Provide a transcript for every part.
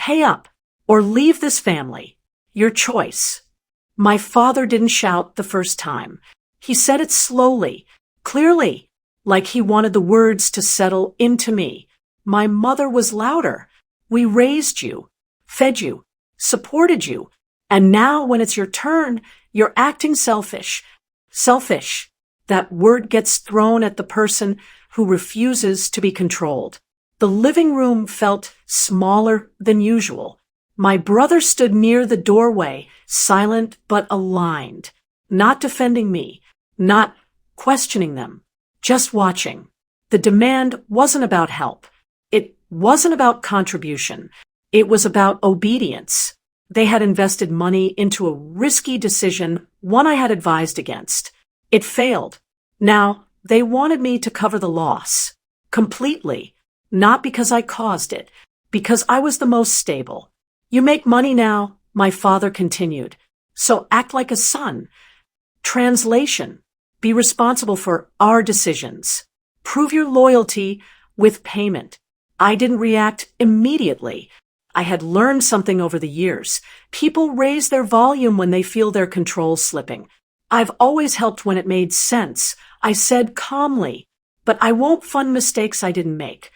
Pay up or leave this family. Your choice. My father didn't shout the first time. He said it slowly, clearly, like he wanted the words to settle into me. My mother was louder. We raised you, fed you, supported you, and now when it's your turn, you're acting selfish. Selfish. That word gets thrown at the person who refuses to be controlled. The living room felt smaller than usual. My brother stood near the doorway, silent but aligned, not defending me, not questioning them, just watching. The demand wasn't about help. It wasn't about contribution. It was about obedience. They had invested money into a risky decision, one I had advised against. It failed. Now, they wanted me to cover the loss. Completely. Not because I caused it. Because I was the most stable. You make money now, my father continued. So act like a son. Translation. Be responsible for our decisions. Prove your loyalty with payment. I didn't react immediately. I had learned something over the years. People raise their volume when they feel their control slipping. I've always helped when it made sense. I said calmly, but I won't fund mistakes I didn't make.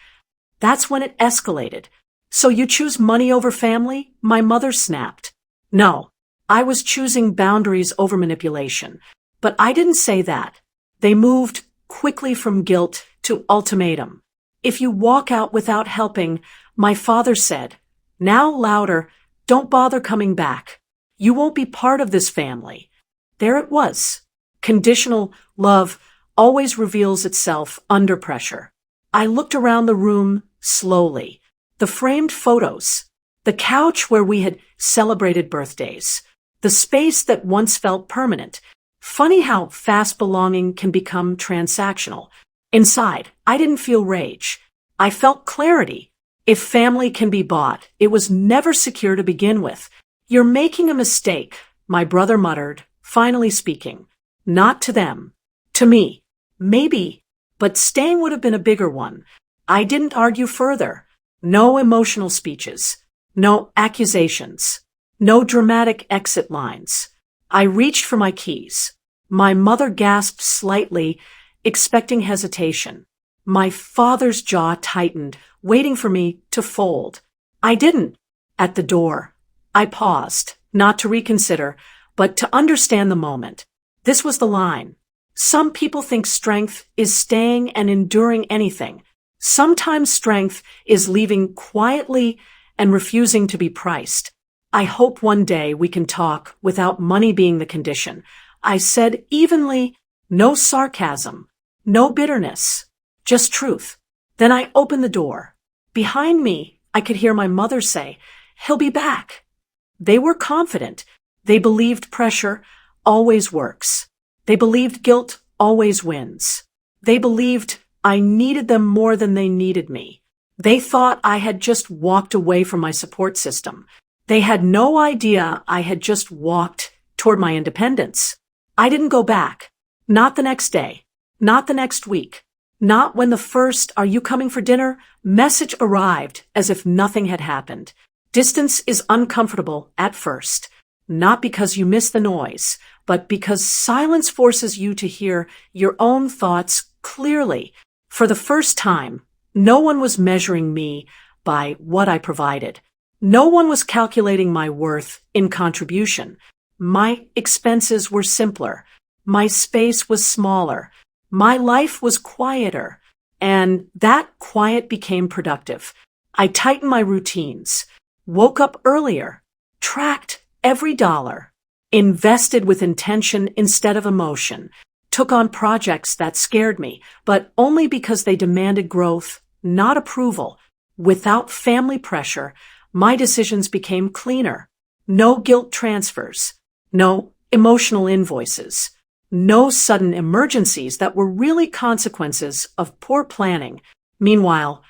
That's when it escalated. So you choose money over family? My mother snapped. No, I was choosing boundaries over manipulation. But I didn't say that. They moved quickly from guilt to ultimatum. If you walk out without helping, my father said, now louder, don't bother coming back. You won't be part of this family. There it was. Conditional love always reveals itself under pressure. I looked around the room slowly. The framed photos, the couch where we had celebrated birthdays, the space that once felt permanent. Funny how fast belonging can become transactional. Inside, I didn't feel rage. I felt clarity. If family can be bought, it was never secure to begin with. You're making a mistake, my brother muttered, finally speaking. Not to them. To me. Maybe. But staying would have been a bigger one. I didn't argue further. No emotional speeches. No accusations. No dramatic exit lines. I reached for my keys. My mother gasped slightly, expecting hesitation. My father's jaw tightened, waiting for me to fold. I didn't. At the door. I paused, not to reconsider, but to understand the moment. This was the line. Some people think strength is staying and enduring anything. Sometimes strength is leaving quietly and refusing to be priced. I hope one day we can talk without money being the condition. I said evenly, no sarcasm, no bitterness, just truth. Then I opened the door. Behind me, I could hear my mother say, he'll be back. They were confident. They believed pressure always works. They believed guilt always wins. They believed I needed them more than they needed me. They thought I had just walked away from my support system. They had no idea I had just walked toward my independence. I didn't go back. Not the next day. Not the next week. Not when the first "Are you coming for dinner?" message arrived as if nothing had happened. Distance is uncomfortable at first. Not because you miss the noise, but because silence forces you to hear your own thoughts clearly. For the first time, no one was measuring me by what I provided. No one was calculating my worth in contribution. My expenses were simpler. My space was smaller. My life was quieter. And that quiet became productive. I tightened my routines, woke up earlier, tracked every dollar, invested with intention instead of emotion, took on projects that scared me, but only because they demanded growth, not approval. Without family pressure, my decisions became cleaner. No guilt transfers. No emotional invoices. No sudden emergencies that were really consequences of poor planning. Meanwhile,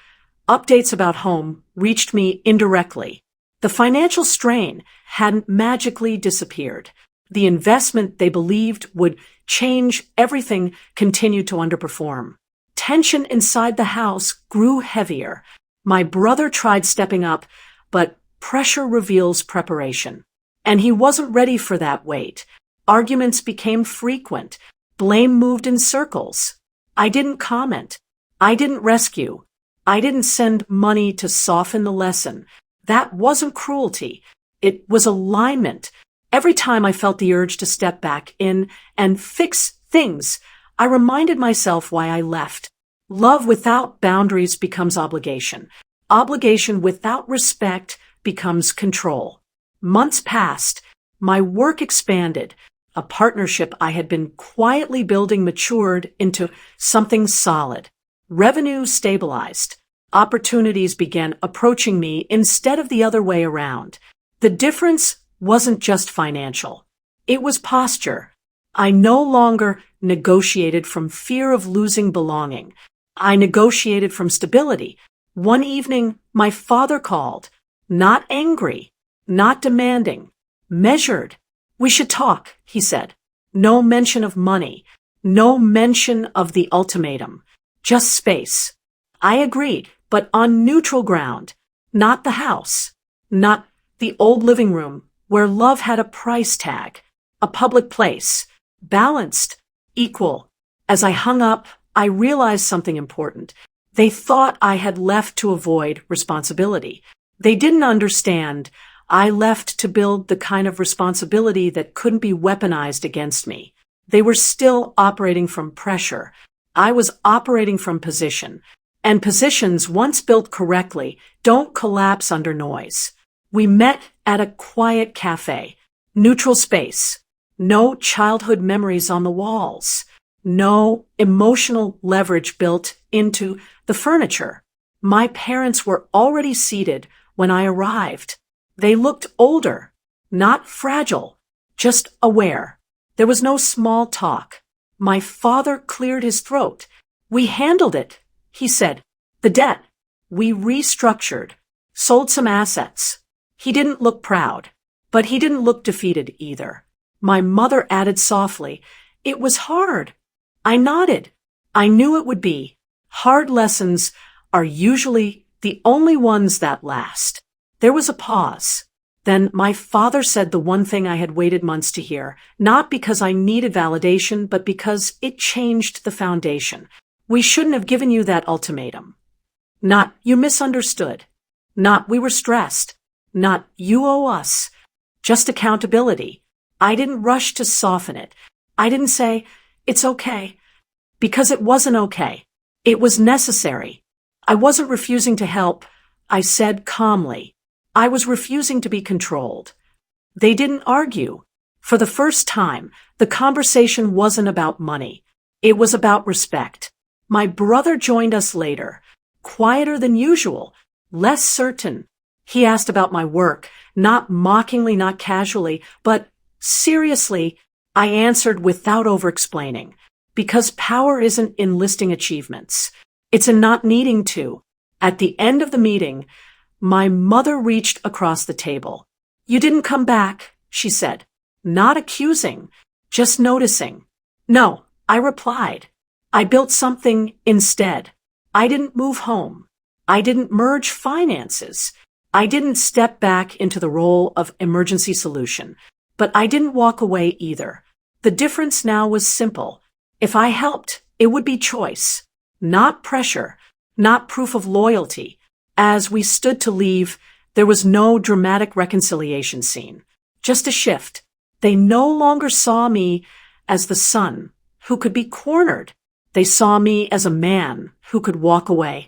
updates about home reached me indirectly. The financial strain hadn't magically disappeared. The investment they believed would change everything continued to underperform. Tension inside the house grew heavier. My brother tried stepping up, but pressure reveals preparation. And he wasn't ready for that weight. Arguments became frequent. Blame moved in circles. I didn't comment. I didn't rescue. I didn't send money to soften the lesson. That wasn't cruelty. It was alignment. Every time I felt the urge to step back in and fix things, I reminded myself why I left. Love without boundaries becomes obligation. Obligation without respect becomes control. Months passed. My work expanded. A partnership I had been quietly building matured into something solid. Revenue stabilized. Opportunities began approaching me instead of the other way around. The difference wasn't just financial. It was posture. I no longer negotiated from fear of losing belonging. I negotiated from stability. One evening, my father called. Not angry, not demanding, measured. We should talk, he said. No mention of money. No mention of the ultimatum. Just space. I agreed, but on neutral ground. Not the house. Not the old living room where love had a price tag. A public place. Balanced. Equal. As I hung up, I realized something important. They thought I had left to avoid responsibility. They didn't understand I left to build the kind of responsibility that couldn't be weaponized against me. They were still operating from pressure. I was operating from position. And positions, once built correctly, don't collapse under noise. We met at a quiet cafe. Neutral space. No childhood memories on the walls. No emotional leverage built into the furniture. My parents were already seated when I arrived. They looked older, not fragile, just aware. There was no small talk. My father cleared his throat. We handled it, he said. The debt. We restructured, sold some assets. He didn't look proud, but he didn't look defeated either. My mother added softly, "It was hard." I nodded. I knew it would be. Hard lessons are usually the only ones that last. There was a pause. Then my father said the one thing I had waited months to hear, not because I needed validation, but because it changed the foundation. We shouldn't have given you that ultimatum. Not, you misunderstood. Not, we were stressed. Not, you owe us. Just accountability. I didn't rush to soften it. I didn't say, it's okay. Because it wasn't okay. It was necessary. I wasn't refusing to help. I said calmly. I was refusing to be controlled. They didn't argue. For the first time, the conversation wasn't about money. It was about respect. My brother joined us later, quieter than usual, less certain. He asked about my work, not mockingly, not casually, but seriously. I answered without over-explaining, because power isn't in listing achievements. It's in not needing to. At the end of the meeting, my mother reached across the table. You didn't come back, she said, not accusing, just noticing. No, I replied. I built something instead. I didn't move home. I didn't merge finances. I didn't step back into the role of emergency solution. But I didn't walk away either. The difference now was simple. If I helped, it would be choice, not pressure, not proof of loyalty. As we stood to leave, there was no dramatic reconciliation scene, just a shift. They no longer saw me as the son who could be cornered. They saw me as a man who could walk away.